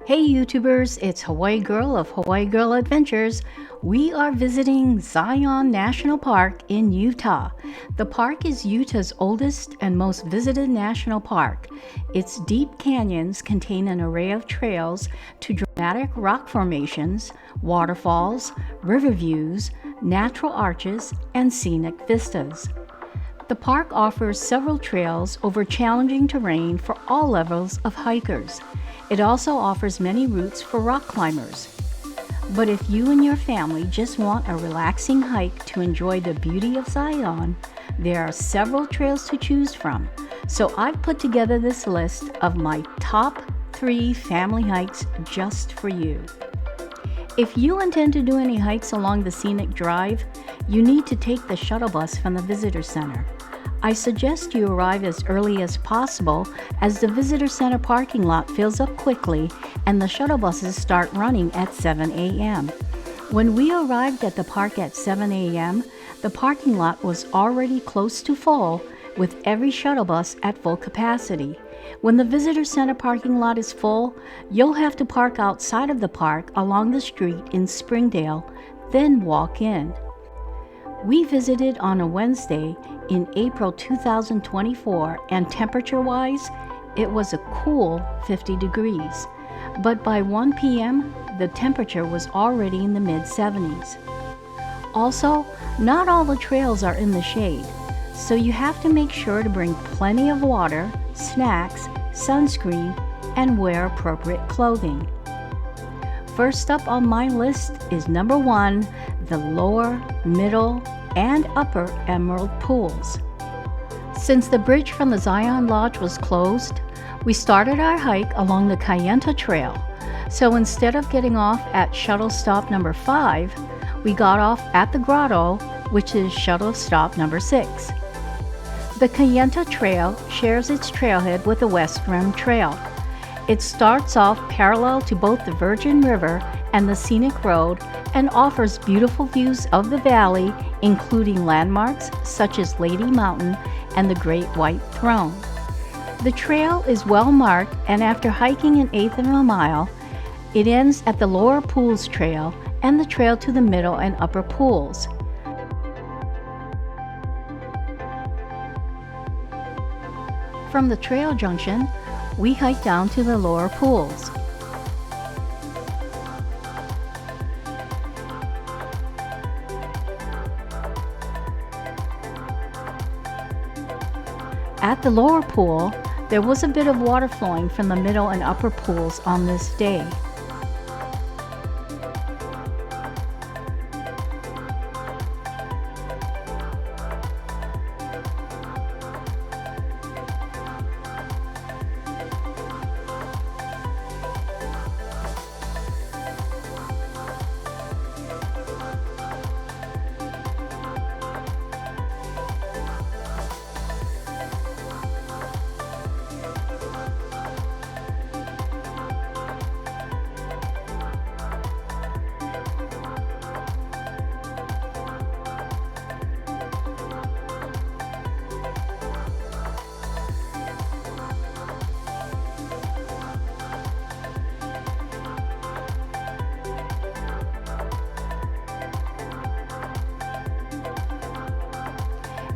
Hey YouTubers, it's Hawaii Girl of Hawaii Girl Adventures. We are visiting Zion National Park in Utah. The park is Utah's oldest and most visited national park. Its deep canyons contain an array of trails to dramatic rock formations, waterfalls, river views, natural arches, and scenic vistas. The park offers several trails over challenging terrain for all levels of hikers. It also offers many routes for rock climbers. But if you and your family just want a relaxing hike to enjoy the beauty of Zion, there are several trails to choose from. So I've put together this list of my top 3 family hikes just for you. If you intend to do any hikes along the scenic drive, you need to take the shuttle bus from the visitor center. I suggest you arrive as early as possible as the visitor center parking lot fills up quickly and the shuttle buses start running at 7 a.m. When we arrived at the park at 7 a.m., the parking lot was already close to full with every shuttle bus at full capacity. When the visitor center parking lot is full, you'll have to park outside of the park along the street in Springdale, then walk in. We visited on a Wednesday in April 2024, and temperature-wise, it was a cool 50 degrees. But by 1 p.m., the temperature was already in the mid-70s. Also, not all the trails are in the shade, so you have to make sure to bring plenty of water, snacks, sunscreen, and wear appropriate clothing. First up on my list is number 1, the lower, middle, and upper Emerald pools. Since the bridge from the Zion Lodge was closed, we started our hike along the Kayenta Trail. So instead of getting off at shuttle stop number 5, we got off at the grotto, which is shuttle stop number 6. The Kayenta Trail shares its trailhead with the West Rim Trail. It starts off parallel to both the Virgin River and the scenic road and offers beautiful views of the valley, including landmarks such as Lady Mountain and the Great White Throne. The trail is well marked, and after hiking an eighth of a mile, it ends at the Lower Pools Trail and the trail to the middle and upper pools. From the trail junction, we hike down to the lower pools. At the lower pool, there was a bit of water flowing from the middle and upper pools on this day.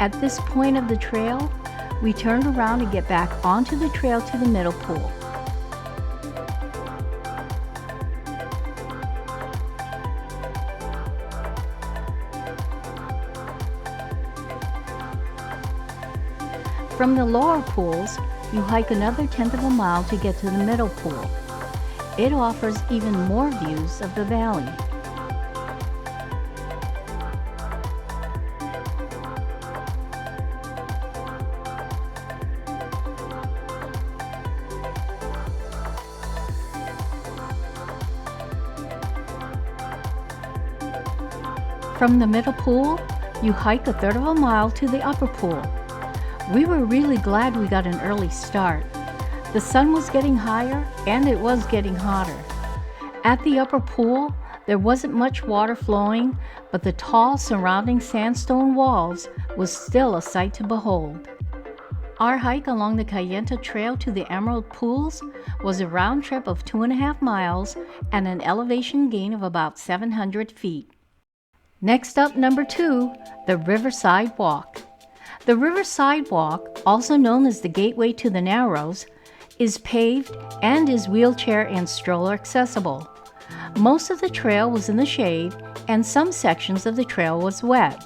At this point of the trail, we turned around to get back onto the trail to the middle pool. From the lower pools, you hike another tenth of a mile to get to the middle pool. It offers even more views of the valley. From the middle pool, you hike a third of a mile to the upper pool. We were really glad we got an early start. The sun was getting higher and it was getting hotter. At the upper pool, there wasn't much water flowing, but the tall surrounding sandstone walls was still a sight to behold. Our hike along the Cayenta Trail to the Emerald Pools was a round trip of 2.5 miles and an elevation gain of about 700 feet. Next up, number 2, the Riverside Walk. The Riverside Walk, also known as the Gateway to the Narrows, is paved and is wheelchair and stroller accessible. Most of the trail was in the shade and some sections of the trail was wet.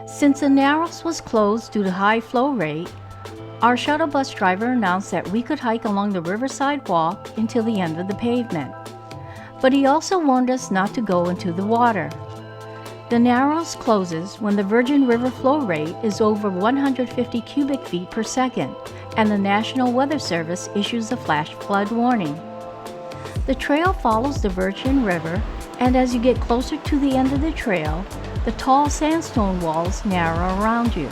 Since the Narrows was closed due to high flow rate, our shuttle bus driver announced that we could hike along the Riverside Walk until the end of the pavement. But he also warned us not to go into the water. The Narrows closes when the Virgin River flow rate is over 150 cubic feet per second, and the National Weather Service issues a flash flood warning. The trail follows the Virgin River, and as you get closer to the end of the trail, the tall sandstone walls narrow around you.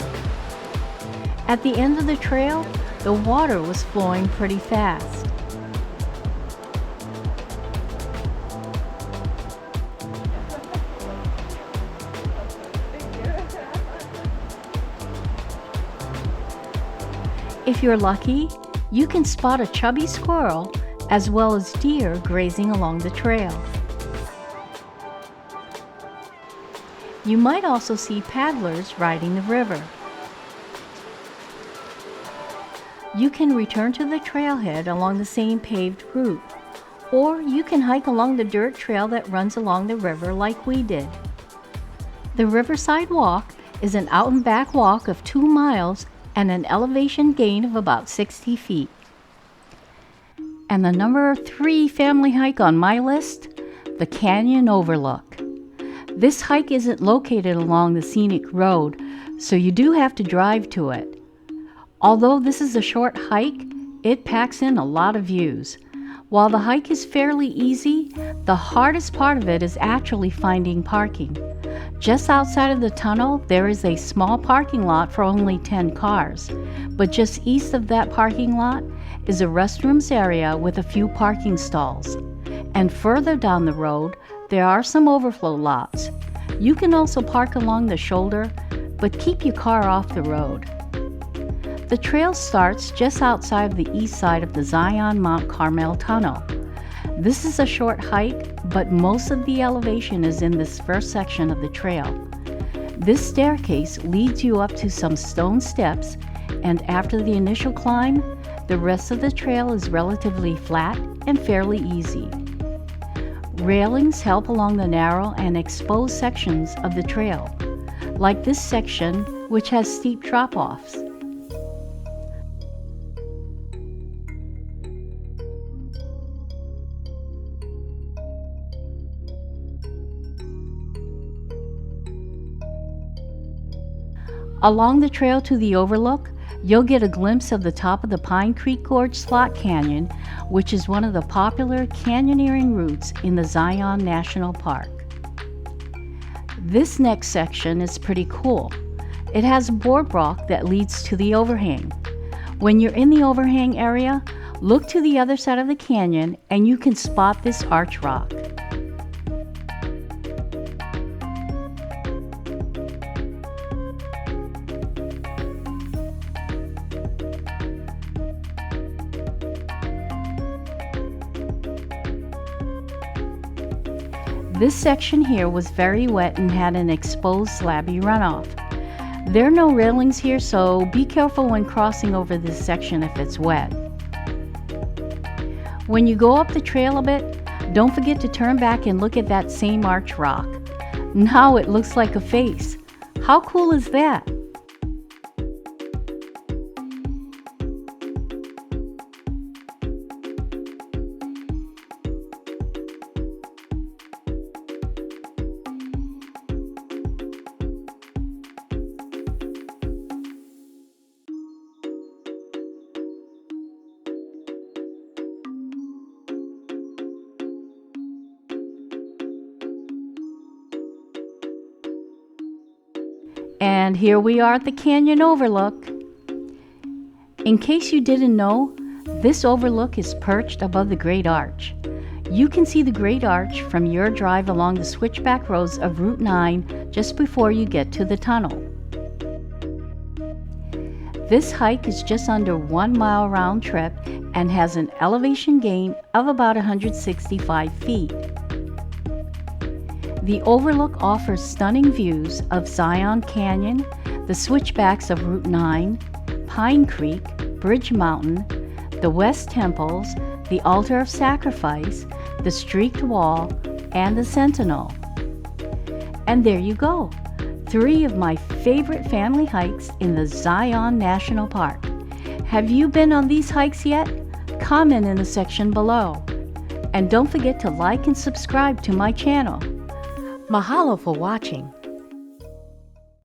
At the end of the trail, the water was flowing pretty fast. If you're lucky, you can spot a chubby squirrel as well as deer grazing along the trail. You might also see paddlers riding the river. You can return to the trailhead along the same paved route, or you can hike along the dirt trail that runs along the river like we did. The Riverside Walk is an out and back walk of 2 miles and an elevation gain of about 60 feet. And the number 3 family hike on my list, the Canyon Overlook. This hike isn't located along the scenic road, so you do have to drive to it. Although this is a short hike, it packs in a lot of views. While the hike is fairly easy, the hardest part of it is actually finding parking. Just outside of the tunnel, there is a small parking lot for only 10 cars, but just east of that parking lot is a restrooms area with a few parking stalls. And further down the road, there are some overflow lots. You can also park along the shoulder, but keep your car off the road. The trail starts just outside of the east side of the Zion Mount Carmel Tunnel. This is a short hike, but most of the elevation is in this first section of the trail. This staircase leads you up to some stone steps, and after the initial climb, the rest of the trail is relatively flat and fairly easy. Railings help along the narrow and exposed sections of the trail, like this section, which has steep drop-offs. Along the trail to the Overlook, you'll get a glimpse of the top of the Pine Creek Gorge Slot Canyon, which is one of the popular canyoneering routes in the Zion National Park. This next section is pretty cool. It has a boardwalk that leads to the overhang. When you're in the overhang area, look to the other side of the canyon and you can spot this arch rock. This section here was very wet and had an exposed slabby runoff. There are no railings here, so be careful when crossing over this section if it's wet. When you go up the trail a bit, don't forget to turn back and look at that same arch rock. Now it looks like a face. How cool is that? And here we are at the Canyon Overlook. In case you didn't know, this overlook is perched above the Great Arch. You can see the Great Arch from your drive along the switchback roads of Route 9 just before you get to the tunnel. This hike is just under 1 mile round trip and has an elevation gain of about 165 feet. The Overlook offers stunning views of Zion Canyon, the switchbacks of Route 9, Pine Creek, Bridge Mountain, the West Temples, the Altar of Sacrifice, the Streaked Wall, and the Sentinel. And there you go, 3 of my favorite family hikes in the Zion National Park. Have you been on these hikes yet? Comment in the section below. And don't forget to like and subscribe to my channel. Mahalo for watching.